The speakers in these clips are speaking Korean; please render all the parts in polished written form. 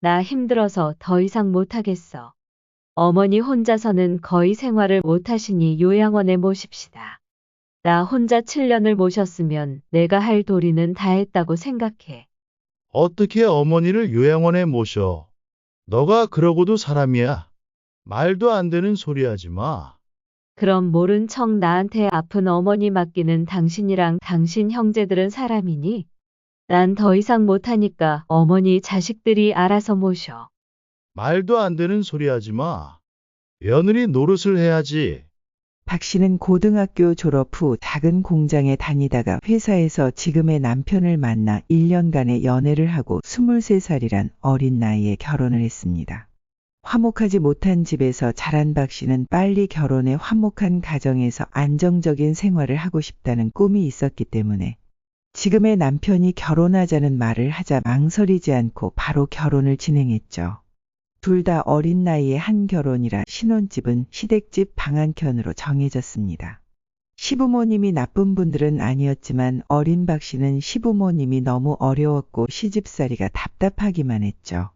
나 힘들어서 더 이상 못하겠어. 어머니 혼자서는 거의 생활을 못하시니 요양원에 모십시다. 나 혼자 7년을 모셨으면 내가 할 도리는 다 했다고 생각해. 어떻게 어머니를 요양원에 모셔? 너가 그러고도 사람이야. 말도 안 되는 소리 하지 마. 그럼 모른 척 나한테 아픈 어머니 맡기는 당신이랑 당신 형제들은 사람이니? 난 더 이상 못하니까 어머니 자식들이 알아서 모셔. 말도 안 되는 소리 하지 마. 며느리 노릇을 해야지. 박 씨는 고등학교 졸업 후 작은 공장에 다니다가 회사에서 지금의 남편을 만나 1년간의 연애를 하고 23살이란 어린 나이에 결혼을 했습니다. 화목하지 못한 집에서 자란 박 씨는 빨리 결혼해 화목한 가정에서 안정적인 생활을 하고 싶다는 꿈이 있었기 때문에 지금의 남편이 결혼하자는 말을 하자 망설이지 않고 바로 결혼을 진행했죠. 둘 다 어린 나이에 한 결혼이라 신혼집은 시댁집 방 한켠으로 정해졌습니다. 시부모님이 나쁜 분들은 아니었지만 어린 박 씨는 시부모님이 너무 어려웠고 시집살이가 답답하기만 했죠.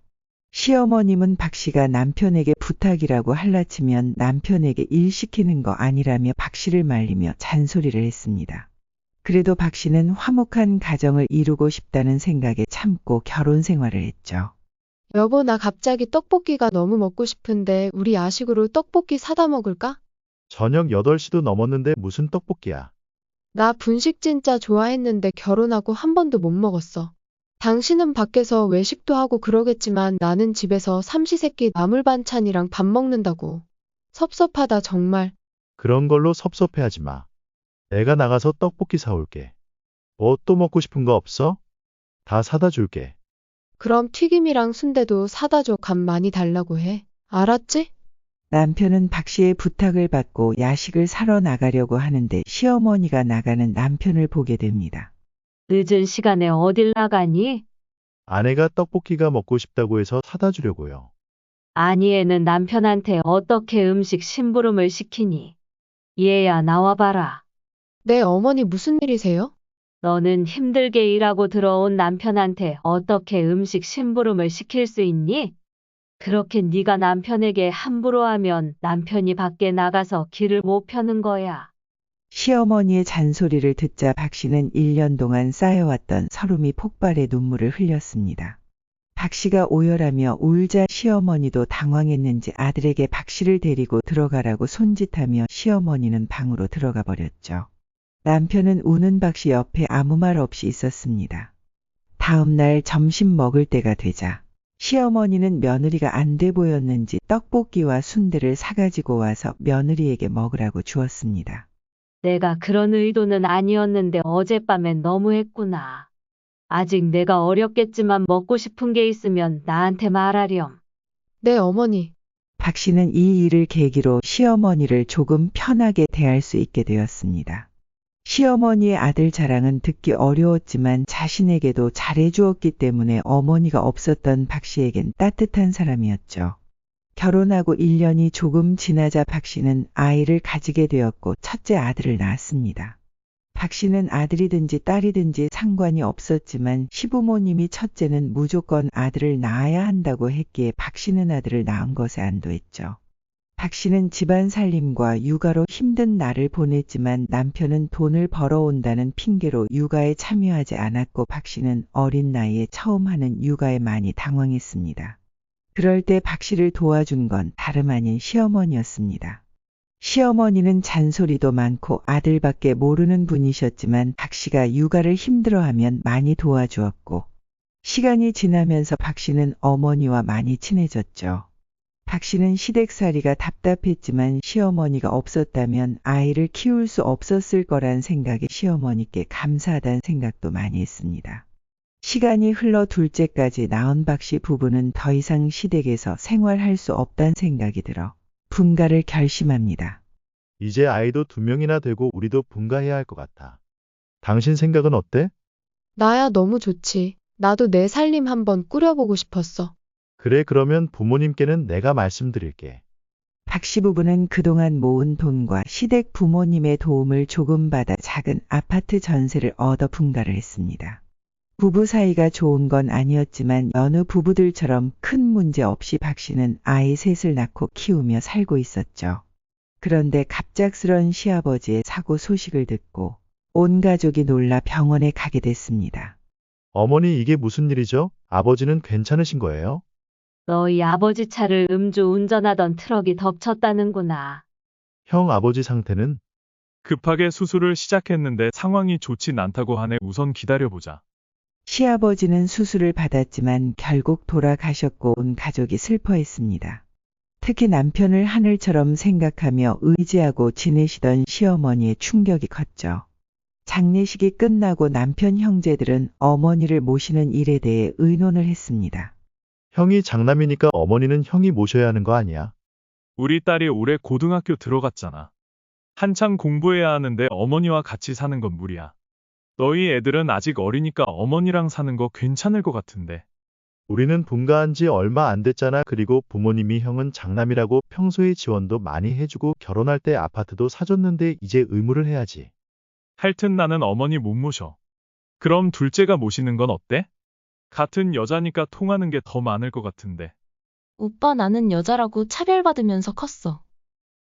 시어머님은 박 씨가 남편에게 부탁이라고 할라치면 남편에게 일 시키는 거 아니라며 박 씨를 말리며 잔소리를 했습니다. 그래도 박 씨는 화목한 가정을 이루고 싶다는 생각에 참고 결혼 생활을 했죠. 여보, 나 갑자기 떡볶이가 너무 먹고 싶은데 우리 야식으로 떡볶이 사다 먹을까? 저녁 8시도 넘었는데 무슨 떡볶이야. 나 분식 진짜 좋아했는데 결혼하고 한 번도 못 먹었어. 당신은 밖에서 외식도 하고 그러겠지만 나는 집에서 삼시세끼 나물 반찬이랑 밥 먹는다고. 섭섭하다 정말. 그런 걸로 섭섭해하지 마. 내가 나가서 떡볶이 사올게. 뭐 또 먹고 싶은 거 없어? 다 사다 줄게. 그럼 튀김이랑 순대도 사다 줘. 간 많이 달라고 해. 알았지? 남편은 박 씨의 부탁을 받고 야식을 사러 나가려고 하는데 시어머니가 나가는 남편을 보게 됩니다. 늦은 시간에 어딜 나가니? 아내가 떡볶이가 먹고 싶다고 해서 사다 주려고요. 아니 애는 남편한테 어떻게 음식 심부름을 시키니? 얘야 나와봐라. 네, 어머니 무슨 일이세요? 너는 힘들게 일하고 들어온 남편한테 어떻게 음식 심부름을 시킬 수 있니? 그렇게 네가 남편에게 함부로 하면 남편이 밖에 나가서 길을 못 펴는 거야. 시어머니의 잔소리를 듣자 박 씨는 1년 동안 쌓여왔던 서름이 폭발해 눈물을 흘렸습니다. 박 씨가 오열하며 울자 시어머니도 당황했는지 아들에게 박 씨를 데리고 들어가라고 손짓하며 시어머니는 방으로 들어가 버렸죠. 남편은 우는 박 씨 옆에 아무 말 없이 있었습니다. 다음 날 점심 먹을 때가 되자 시어머니는 며느리가 안 돼 보였는지 떡볶이와 순대를 사가지고 와서 며느리에게 먹으라고 주었습니다. 내가 그런 의도는 아니었는데 어젯밤엔 너무했구나. 아직 내가 어렵겠지만 먹고 싶은 게 있으면 나한테 말하렴. 네, 어머니. 박 씨는 이 일을 계기로 시어머니를 조금 편하게 대할 수 있게 되었습니다. 시어머니의 아들 자랑은 듣기 어려웠지만 자신에게도 잘해주었기 때문에 어머니가 없었던 박 씨에겐 따뜻한 사람이었죠. 결혼하고 1년이 조금 지나자 박 씨는 아이를 가지게 되었고 첫째 아들을 낳았습니다. 박 씨는 아들이든지 딸이든지 상관이 없었지만 시부모님이 첫째는 무조건 아들을 낳아야 한다고 했기에 박 씨는 아들을 낳은 것에 안도했죠. 박 씨는 집안 살림과 육아로 힘든 날을 보냈지만 남편은 돈을 벌어온다는 핑계로 육아에 참여하지 않았고 박 씨는 어린 나이에 처음 하는 육아에 많이 당황했습니다. 그럴 때 박 씨를 도와준 건 다름 아닌 시어머니였습니다. 시어머니는 잔소리도 많고 아들밖에 모르는 분이셨지만 박 씨가 육아를 힘들어하면 많이 도와주었고 시간이 지나면서 박 씨는 어머니와 많이 친해졌죠. 박 씨는 시댁살이가 답답했지만 시어머니가 없었다면 아이를 키울 수 없었을 거란 생각에 시어머니께 감사하다는 생각도 많이 했습니다. 시간이 흘러 둘째까지 낳은 박 씨 부부는 더 이상 시댁에서 생활할 수 없다는 생각이 들어 분가를 결심합니다. 이제 아이도 2명이나 되고 우리도 분가해야 할 것 같아. 당신 생각은 어때? 나야 너무 좋지. 나도 내 살림 한번 꾸려보고 싶었어. 그래, 그러면 부모님께는 내가 말씀드릴게. 박 씨 부부는 그동안 모은 돈과 시댁 부모님의 도움을 조금 받아 작은 아파트 전세를 얻어 분가를 했습니다. 부부 사이가 좋은 건 아니었지만 여느 부부들처럼 큰 문제 없이 박 씨는 아이 셋을 낳고 키우며 살고 있었죠. 그런데 갑작스런 시아버지의 사고 소식을 듣고 온 가족이 놀라 병원에 가게 됐습니다. 어머니 이게 무슨 일이죠? 아버지는 괜찮으신 거예요? 너희 아버지 차를 음주 운전하던 트럭이 덮쳤다는구나. 형 아버지 상태는? 급하게 수술을 시작했는데 상황이 좋진 않다고 하네. 우선 기다려보자. 시아버지는 수술을 받았지만 결국 돌아가셨고 온 가족이 슬퍼했습니다. 특히 남편을 하늘처럼 생각하며 의지하고 지내시던 시어머니의 충격이 컸죠. 장례식이 끝나고 남편 형제들은 어머니를 모시는 일에 대해 의논을 했습니다. 형이 장남이니까 어머니는 형이 모셔야 하는 거 아니야? 우리 딸이 올해 고등학교 들어갔잖아. 한창 공부해야 하는데 어머니와 같이 사는 건 무리야. 너희 애들은 아직 어리니까 어머니랑 사는 거 괜찮을 것 같은데. 우리는 분가한 지 얼마 안 됐잖아. 그리고 부모님이 형은 장남이라고 평소에 지원도 많이 해주고 결혼할 때 아파트도 사줬는데 이제 의무를 해야지. 하여튼 나는 어머니 못 모셔. 그럼 둘째가 모시는 건 어때? 같은 여자니까 통하는 게 더 많을 것 같은데. 오빠 나는 여자라고 차별받으면서 컸어.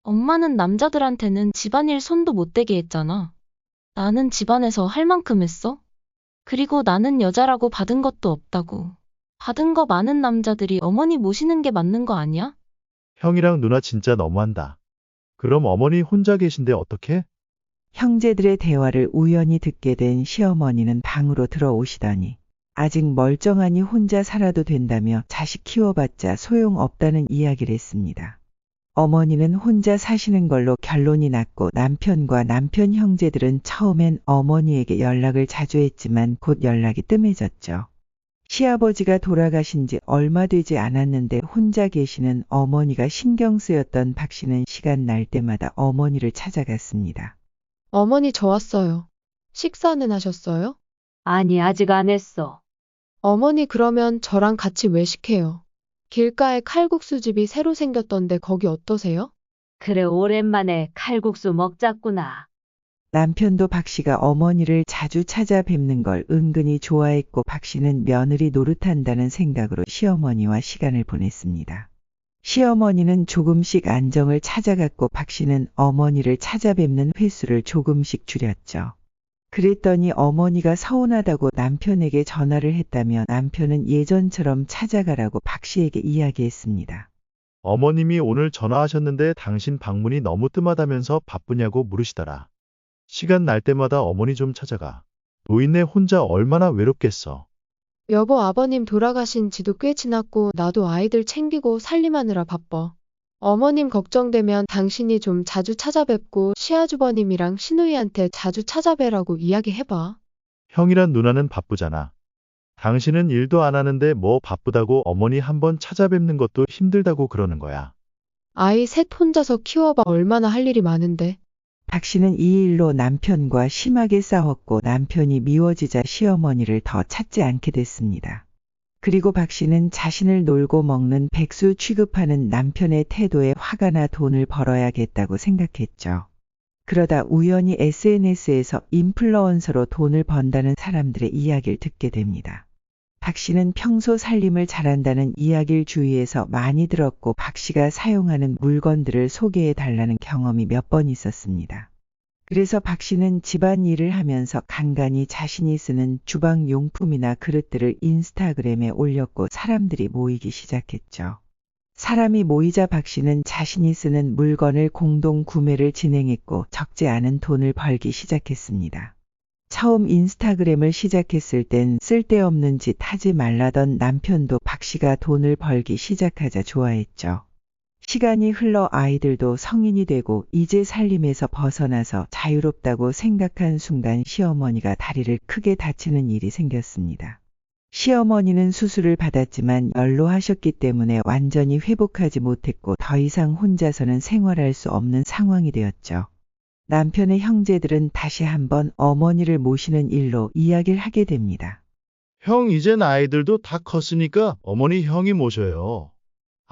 엄마는 남자들한테는 집안일 손도 못 대게 했잖아. 나는 집안에서 할 만큼 했어. 그리고 나는 여자라고 받은 것도 없다고. 받은 거 많은 남자들이 어머니 모시는 게 맞는 거 아니야? 형이랑 누나 진짜 너무한다. 그럼 어머니 혼자 계신데 어떡해? 형제들의 대화를 우연히 듣게 된 시어머니는 방으로 들어오시더니 아직 멀쩡하니 혼자 살아도 된다며 자식 키워봤자 소용없다는 이야기를 했습니다. 어머니는 혼자 사시는 걸로 결론이 났고 남편과 남편 형제들은 처음엔 어머니에게 연락을 자주 했지만 곧 연락이 뜸해졌죠. 시아버지가 돌아가신 지 얼마 되지 않았는데 혼자 계시는 어머니가 신경 쓰였던 박 씨는 시간 날 때마다 어머니를 찾아갔습니다. 어머니 저 왔어요. 식사는 하셨어요? 아니, 아직 안 했어. 어머니 그러면 저랑 같이 외식해요. 길가에 칼국수집이 새로 생겼던데 거기 어떠세요? 그래, 오랜만에 칼국수 먹자꾸나. 남편도 박 씨가 어머니를 자주 찾아뵙는 걸 은근히 좋아했고 박 씨는 며느리 노릇한다는 생각으로 시어머니와 시간을 보냈습니다. 시어머니는 조금씩 안정을 찾아갔고 박 씨는 어머니를 찾아뵙는 횟수를 조금씩 줄였죠. 그랬더니 어머니가 서운하다고 남편에게 전화를 했다며 남편은 예전처럼 찾아가라고 박 씨에게 이야기했습니다. 어머님이 오늘 전화하셨는데 당신 방문이 너무 뜸하다면서 바쁘냐고 물으시더라. 시간 날 때마다 어머니 좀 찾아가. 노인네 혼자 얼마나 외롭겠어. 여보 아버님 돌아가신 지도 꽤 지났고 나도 아이들 챙기고 살림하느라 바빠. 어머님 걱정되면 당신이 좀 자주 찾아뵙고 시아주버님이랑 시누이한테 자주 찾아뵈라고 이야기해봐. 형이란 누나는 바쁘잖아. 당신은 일도 안 하는데 뭐 바쁘다고 어머니 한번 찾아뵙는 것도 힘들다고 그러는 거야. 아이 셋 혼자서 키워봐 얼마나 할 일이 많은데. 박 씨는 이 일로 남편과 심하게 싸웠고 남편이 미워지자 시어머니를 더 찾지 않게 됐습니다. 그리고 박 씨는 자신을 놀고 먹는 백수 취급하는 남편의 태도에 화가 나 돈을 벌어야겠다고 생각했죠. 그러다 우연히 SNS에서 인플루언서로 돈을 번다는 사람들의 이야기를 듣게 됩니다. 박 씨는 평소 살림을 잘한다는 이야기를 주위에서 많이 들었고 박 씨가 사용하는 물건들을 소개해 달라는 경험이 몇 번 있었습니다. 그래서 박 씨는 집안일을 하면서 간간히 자신이 쓰는 주방 용품이나 그릇들을 인스타그램에 올렸고 사람들이 모이기 시작했죠. 사람이 모이자 박 씨는 자신이 쓰는 물건을 공동 구매를 진행했고 적지 않은 돈을 벌기 시작했습니다. 처음 인스타그램을 시작했을 땐 쓸데없는 짓 하지 말라던 남편도 박 씨가 돈을 벌기 시작하자 좋아했죠. 시간이 흘러 아이들도 성인이 되고 이제 살림에서 벗어나서 자유롭다고 생각한 순간 시어머니가 다리를 크게 다치는 일이 생겼습니다. 시어머니는 수술을 받았지만 연로하셨기 때문에 완전히 회복하지 못했고 더 이상 혼자서는 생활할 수 없는 상황이 되었죠. 남편의 형제들은 다시 한번 어머니를 모시는 일로 이야기를 하게 됩니다. 형 이젠 아이들도 다 컸으니까 어머니 형이 모셔요.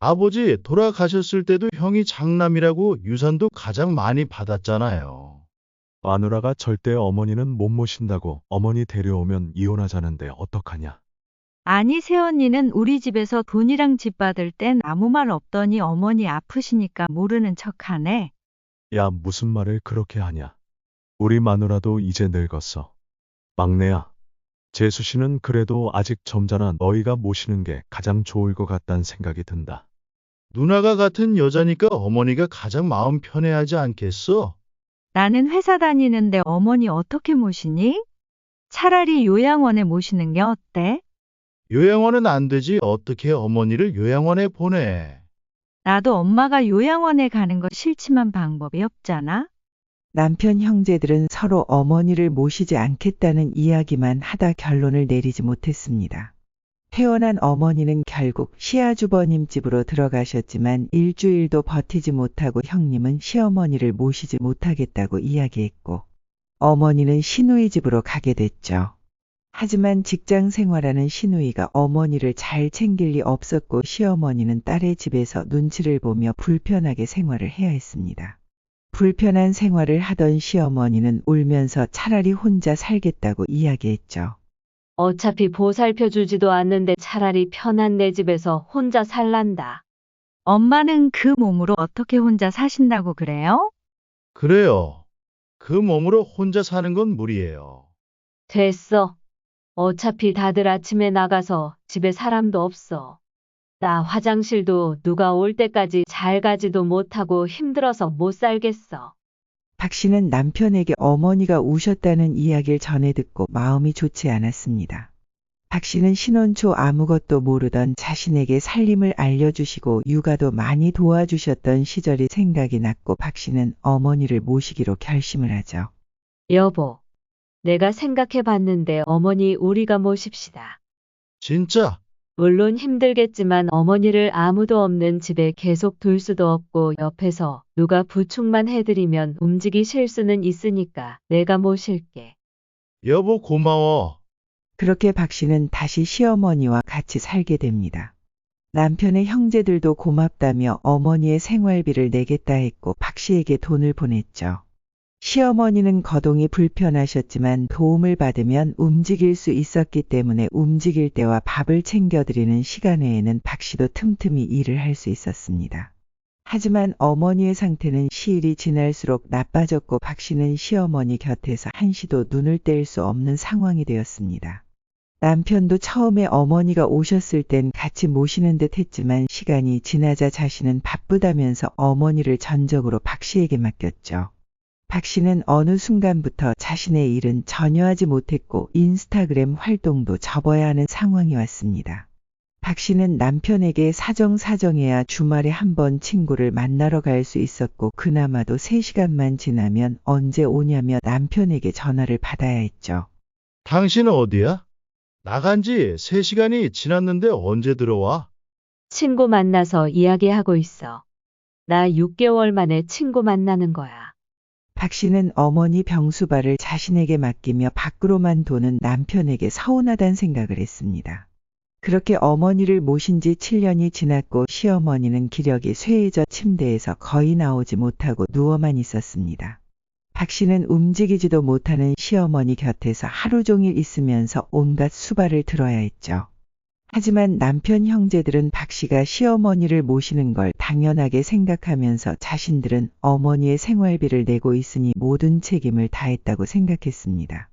아버지 돌아가셨을 때도 형이 장남이라고 유산도 가장 많이 받았잖아요. 마누라가 절대 어머니는 못 모신다고 어머니 데려오면 이혼하자는데 어떡하냐. 아니, 새언니는 우리 집에서 돈이랑 집 받을 땐 아무 말 없더니 어머니 아프시니까 모르는 척하네. 야, 무슨 말을 그렇게 하냐. 우리 마누라도 이제 늙었어. 막내야. 재수 씨는 그래도 아직 젊잖아. 너희가 모시는 게 가장 좋을 것 같다는 생각이 든다. 누나가 같은 여자니까 어머니가 가장 마음 편해하지 않겠어? 나는 회사 다니는데 어머니 어떻게 모시니? 차라리 요양원에 모시는 게 어때? 요양원은 안 되지. 어떻게 어머니를 요양원에 보내? 나도 엄마가 요양원에 가는 거 싫지만 방법이 없잖아. 남편 형제들은 서로 어머니를 모시지 않겠다는 이야기만 하다 결론을 내리지 못했습니다. 태어난 어머니는 결국 시아주버님 집으로 들어가셨지만 일주일도 버티지 못하고 형님은 시어머니를 모시지 못하겠다고 이야기했고 어머니는 시누이 집으로 가게 됐죠. 하지만 직장 생활하는 시누이가 어머니를 잘 챙길 리 없었고 시어머니는 딸의 집에서 눈치를 보며 불편하게 생활을 해야 했습니다. 불편한 생활을 하던 시어머니는 울면서 차라리 혼자 살겠다고 이야기했죠. 어차피 보살펴주지도 않는데 차라리 편한 내 집에서 혼자 살란다. 엄마는 그 몸으로 어떻게 혼자 사신다고 그래요? 그래요. 그 몸으로 혼자 사는 건 무리예요. 됐어. 어차피 다들 아침에 나가서 집에 사람도 없어. 나 화장실도 누가 올 때까지 잘 가지도 못하고 힘들어서 못 살겠어. 박 씨는 남편에게 어머니가 우셨다는 이야기를 전해 듣고 마음이 좋지 않았습니다. 박 씨는 신혼 초 아무것도 모르던 자신에게 살림을 알려주시고 육아도 많이 도와주셨던 시절이 생각이 났고 박 씨는 어머니를 모시기로 결심을 하죠. 여보, 내가 생각해 봤는데 어머니 우리가 모십시다. 진짜? 물론 힘들겠지만 어머니를 아무도 없는 집에 계속 둘 수도 없고 옆에서 누가 부축만 해드리면 움직이실 수는 있으니까 내가 모실게. 여보 고마워. 그렇게 박 씨는 다시 시어머니와 같이 살게 됩니다. 남편의 형제들도 고맙다며 어머니의 생활비를 내겠다 했고 박 씨에게 돈을 보냈죠. 시어머니는 거동이 불편하셨지만 도움을 받으면 움직일 수 있었기 때문에 움직일 때와 밥을 챙겨드리는 시간 외에는 박 씨도 틈틈이 일을 할 수 있었습니다. 하지만 어머니의 상태는 시일이 지날수록 나빠졌고 박 씨는 시어머니 곁에서 한시도 눈을 뗄 수 없는 상황이 되었습니다. 남편도 처음에 어머니가 오셨을 땐 같이 모시는 듯 했지만 시간이 지나자 자신은 바쁘다면서 어머니를 전적으로 박 씨에게 맡겼죠. 박 씨는 어느 순간부터 자신의 일은 전혀 하지 못했고 인스타그램 활동도 접어야 하는 상황이 왔습니다. 박 씨는 남편에게 사정사정해야 주말에 한 번 친구를 만나러 갈 수 있었고 그나마도 3시간만 지나면 언제 오냐며 남편에게 전화를 받아야 했죠. 당신은 어디야? 나간 지 3시간이 지났는데 언제 들어와? 친구 만나서 이야기하고 있어. 나 6개월 만에 친구 만나는 거야. 박 씨는 어머니 병수발을 자신에게 맡기며 밖으로만 도는 남편에게 서운하다는 생각을 했습니다. 그렇게 어머니를 모신 지 7년이 지났고 시어머니는 기력이 쇠해져 침대에서 거의 나오지 못하고 누워만 있었습니다. 박 씨는 움직이지도 못하는 시어머니 곁에서 하루 종일 있으면서 온갖 수발을 들어야 했죠. 하지만 남편 형제들은 박 씨가 시어머니를 모시는 걸 당연하게 생각하면서 자신들은 어머니의 생활비를 내고 있으니 모든 책임을 다했다고 생각했습니다.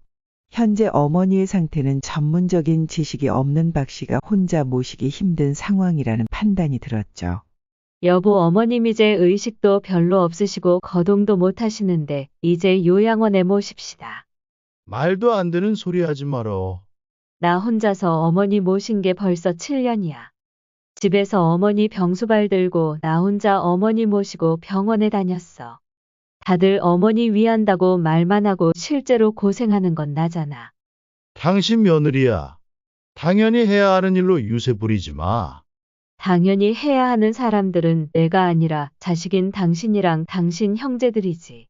현재 어머니의 상태는 전문적인 지식이 없는 박 씨가 혼자 모시기 힘든 상황이라는 판단이 들었죠. 여보, 어머님 이제 의식도 별로 없으시고 거동도 못 하시는데 이제 요양원에 모십시다. 말도 안 되는 소리 하지 말어. 나 혼자서 어머니 모신 게 벌써 7년이야. 집에서 어머니 병수발 들고 나 혼자 어머니 모시고 병원에 다녔어. 다들 어머니 위한다고 말만 하고 실제로 고생하는 건 나잖아. 당신 며느리야. 당연히 해야 하는 일로 유세 부리지 마. 당연히 해야 하는 사람들은 내가 아니라 자식인 당신이랑 당신 형제들이지.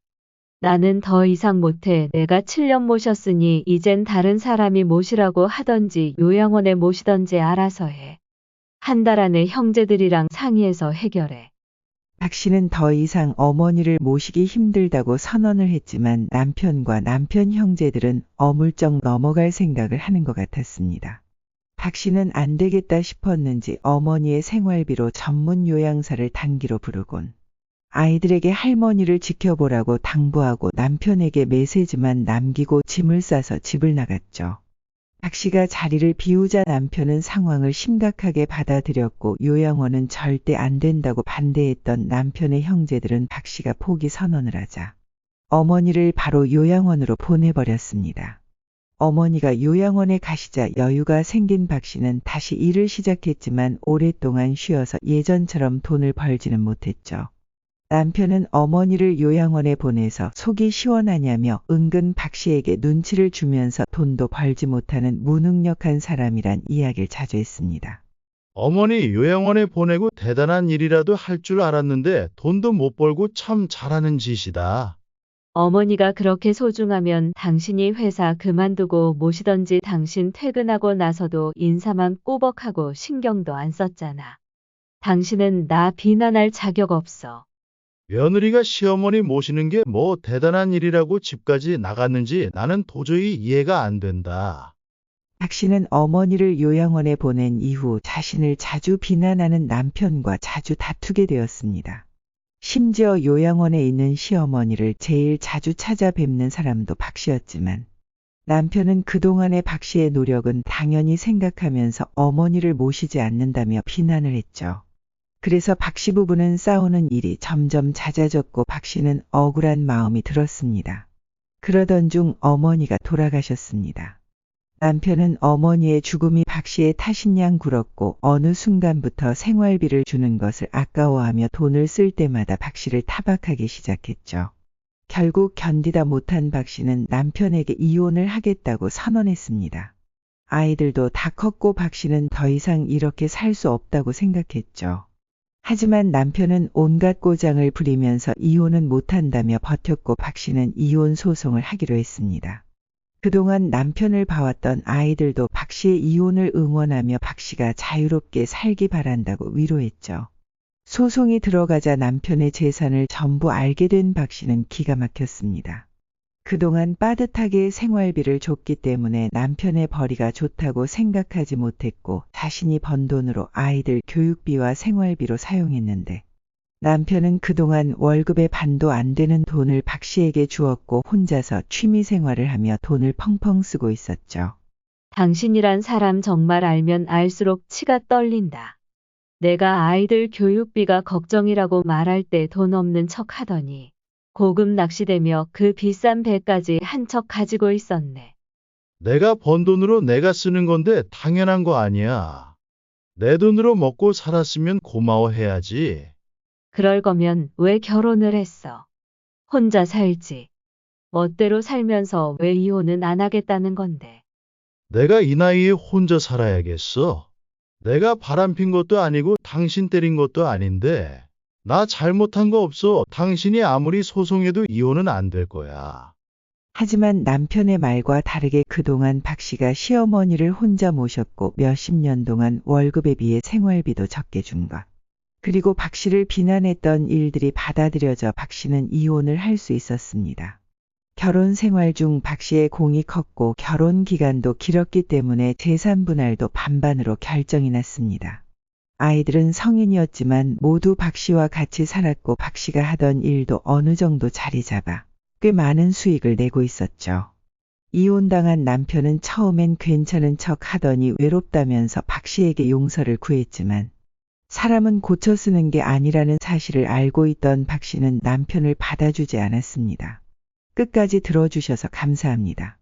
나는 더 이상 못해. 내가 7년 모셨으니 이젠 다른 사람이 모시라고 하던지 요양원에 모시던지 알아서 해. 한 달 안에 형제들이랑 상의해서 해결해. 박 씨는 더 이상 어머니를 모시기 힘들다고 선언을 했지만 남편과 남편 형제들은 어물쩍 넘어갈 생각을 하는 것 같았습니다. 박 씨는 안 되겠다 싶었는지 어머니의 생활비로 전문 요양사를 단기로 부르곤 아이들에게 할머니를 지켜보라고 당부하고 남편에게 메시지만 남기고 짐을 싸서 집을 나갔죠. 박 씨가 자리를 비우자 남편은 상황을 심각하게 받아들였고 요양원은 절대 안 된다고 반대했던 남편의 형제들은 박 씨가 포기 선언을 하자 어머니를 바로 요양원으로 보내버렸습니다. 어머니가 요양원에 가시자 여유가 생긴 박 씨는 다시 일을 시작했지만 오랫동안 쉬어서 예전처럼 돈을 벌지는 못했죠. 남편은 어머니를 요양원에 보내서 속이 시원하냐며 은근 박 씨에게 눈치를 주면서 돈도 벌지 못하는 무능력한 사람이란 이야기를 자주 했습니다. 어머니 요양원에 보내고 대단한 일이라도 할 줄 알았는데 돈도 못 벌고 참 잘하는 짓이다. 어머니가 그렇게 소중하면 당신이 회사 그만두고 모시던지 당신 퇴근하고 나서도 인사만 꼬박하고 신경도 안 썼잖아. 당신은 나 비난할 자격 없어. 며느리가 시어머니 모시는 게 뭐 대단한 일이라고 집까지 나갔는지 나는 도저히 이해가 안 된다. 박 씨는 어머니를 요양원에 보낸 이후 자신을 자주 비난하는 남편과 자주 다투게 되었습니다. 심지어 요양원에 있는 시어머니를 제일 자주 찾아뵙는 사람도 박 씨였지만 남편은 그동안의 박 씨의 노력은 당연히 생각하면서 어머니를 모시지 않는다며 비난을 했죠. 그래서 박 씨 부부는 싸우는 일이 점점 잦아졌고 박 씨는 억울한 마음이 들었습니다. 그러던 중 어머니가 돌아가셨습니다. 남편은 어머니의 죽음이 박 씨의 탓인 양 굴었고 어느 순간부터 생활비를 주는 것을 아까워하며 돈을 쓸 때마다 박 씨를 타박하기 시작했죠. 결국 견디다 못한 박 씨는 남편에게 이혼을 하겠다고 선언했습니다. 아이들도 다 컸고 박 씨는 더 이상 이렇게 살 수 없다고 생각했죠. 하지만 남편은 온갖 꼬장을 부리면서 이혼은 못한다며 버텼고 박 씨는 이혼 소송을 하기로 했습니다. 그동안 남편을 봐왔던 아이들도 박 씨의 이혼을 응원하며 박 씨가 자유롭게 살기 바란다고 위로했죠. 소송이 들어가자 남편의 재산을 전부 알게 된 박 씨는 기가 막혔습니다. 그동안 빠듯하게 생활비를 줬기 때문에 남편의 벌이가 좋다고 생각하지 못했고 자신이 번 돈으로 아이들 교육비와 생활비로 사용했는데 남편은 그동안 월급의 반도 안 되는 돈을 박 씨에게 주었고 혼자서 취미 생활을 하며 돈을 펑펑 쓰고 있었죠. 당신이란 사람 정말 알면 알수록 치가 떨린다. 내가 아이들 교육비가 걱정이라고 말할 때 돈 없는 척 하더니 고급 낚시대며 그 비싼 배까지 한 척 가지고 있었네. 내가 번 돈으로 내가 쓰는 건데 당연한 거 아니야. 내 돈으로 먹고 살았으면 고마워해야지. 그럴 거면 왜 결혼을 했어? 혼자 살지. 멋대로 살면서 왜 이혼은 안 하겠다는 건데. 내가 이 나이에 혼자 살아야겠어. 내가 바람핀 것도 아니고 당신 때린 것도 아닌데 나 잘못한 거 없어. 당신이 아무리 소송해도 이혼은 안 될 거야. 하지만 남편의 말과 다르게 그동안 박 씨가 시어머니를 혼자 모셨고 몇십 년 동안 월급에 비해 생활비도 적게 준 것. 그리고 박 씨를 비난했던 일들이 받아들여져 박 씨는 이혼을 할 수 있었습니다. 결혼 생활 중 박 씨의 공이 컸고 결혼 기간도 길었기 때문에 재산 분할도 반반으로 결정이 났습니다. 아이들은 성인이었지만 모두 박 씨와 같이 살았고 박 씨가 하던 일도 어느 정도 자리 잡아 꽤 많은 수익을 내고 있었죠. 이혼당한 남편은 처음엔 괜찮은 척 하더니 외롭다면서 박 씨에게 용서를 구했지만 사람은 고쳐 쓰는 게 아니라는 사실을 알고 있던 박 씨는 남편을 받아주지 않았습니다. 끝까지 들어주셔서 감사합니다.